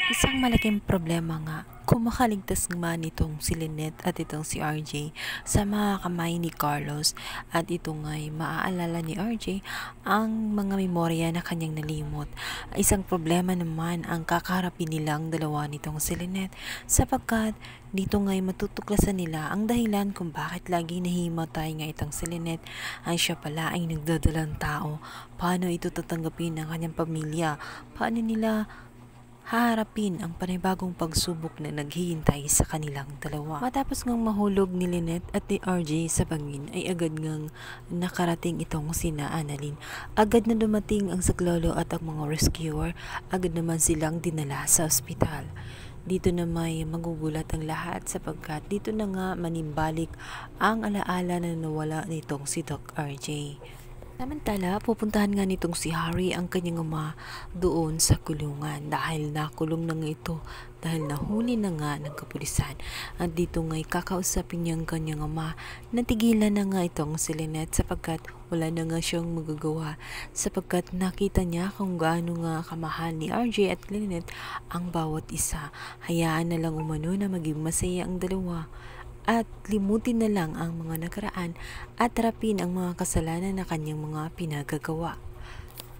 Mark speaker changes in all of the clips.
Speaker 1: Isang malaking problema nga, kumakaligtas man itong si Lynette at itong si RJ sa mga kamay ni Carlos, at ito nga'y maaalala ni RJ ang mga memorya na kanyang nalimot. Isang problema naman ang kakaharapin nilang dalawa nitong si Lynette, sapagkat dito nga'y matutuklasan nila ang dahilan kung bakit lagi nahimatay nga itong si Lynette. Ang siya pala ay nagdadalang tao. Paano ito tatanggapin ng kanyang pamilya? Paano nila haharapin ang panibagong pagsubok na naghihintay sa kanilang dalawa? Matapos ngang mahulog ni Lynette at ni RJ sa bangin, ay agad ngang nakarating itong sina Annalyn. Agad na dumating ang saklolo at ang mga rescuer. Agad naman silang dinala sa ospital. Dito na may magugulat ang lahat, sapagkat dito na nga manimbalik ang alaala na nawala nitong si Doc RJ. Samantala, pupuntahan nga nitong si Harry ang kanyang ama doon sa kulungan, dahil nakulong na nga ito dahil nahuli na nga ng kapulisan. At dito nga'y kakausapin niya ang kanyang ama. Natigilan na nga itong si Lynette, sapagkat wala na nga siyang magagawa, sapagkat nakita niya kung gaano nga kamahal ni RJ at Lynette ang bawat isa. Hayaan na lang umano na maging masaya ang dalawa, at limutin na lang ang mga nakaraan at harapin ang mga kasalanan na kanyang mga pinagagawa.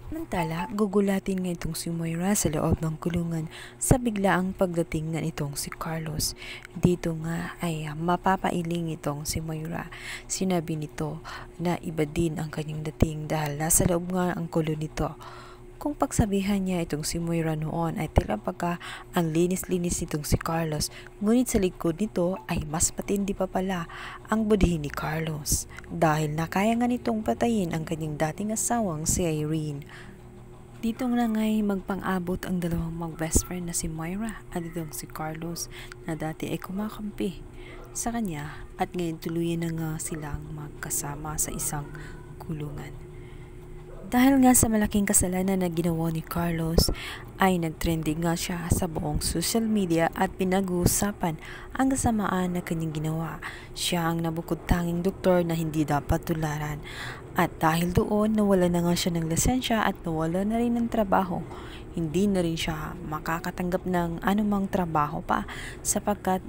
Speaker 1: Samantala, gugulatin nga itong si Moira sa loob ng kulungan sa biglaang pagdating na itong si Carlos. Dito nga ay mapapailing itong si Moira. Sinabi nito na iba din ang kanyang dating dahil nasa loob nga ang kulon nito. Kung pagsabihan niya itong si Moira noon ay tila pagka ang linis-linis nitong si Carlos, ngunit sa likod nito ay mas matindi pa pala ang budhi ni Carlos, dahil nakaya nga nitong patayin ang kanyang dating asawang si Irene. Dito nga nga'y magpang-abot ang dalawang mag-best friend na si Moira at itong si Carlos, na dati ay kumakampi sa kanya, at ngayon tuluyan na nga silang magkasama sa isang kulungan. Dahil nga sa malaking kasalanan na ginawa ni Carlos, ay nagtrending nga siya sa buong social media at pinag-uusapan ang kasamaan na kanyang ginawa. Siya ang nabukod tanging doktor na hindi dapat tularan, at dahil doon nawala na nga siya ng lisensya at nawala na rin ng trabaho. Hindi na rin siya makakatanggap ng anumang trabaho pa, sapagkat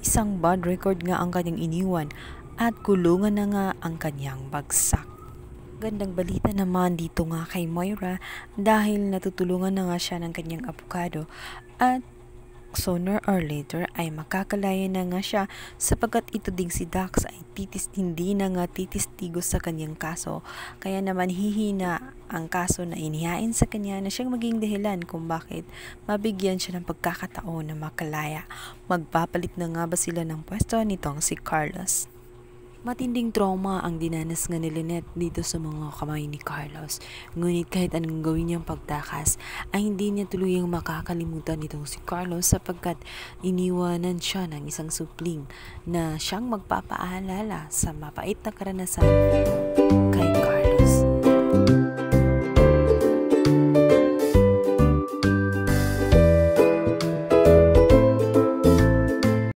Speaker 1: isang bad record nga ang kanyang iniwan, at kulungan na nga ang kanyang bagsak. Gandang balita naman dito nga kay Moira, dahil natutulungan na nga siya ng kanyang abogado, at sooner or later ay makakalaya na nga siya, sapagkat ito ding si Dax ay hindi na nga titistigo sa kanyang kaso. Kaya naman hihina ang kaso na inihain sa kanya na siyang maging dahilan kung bakit mabigyan siya ng pagkakataon na makalaya. Magpapalit na nga ba sila ng pwesto nitong si Carlos? Matinding trauma ang dinanas nga ni Lynette dito sa mga kamay ni Carlos. Ngunit kahit anong gawin niyang pagtakas, ay hindi niya tuluyang makakalimutan itong si Carlos, sapagkat iniwanan siya ng isang supling na siyang magpapaalala sa mapait na karanasan kay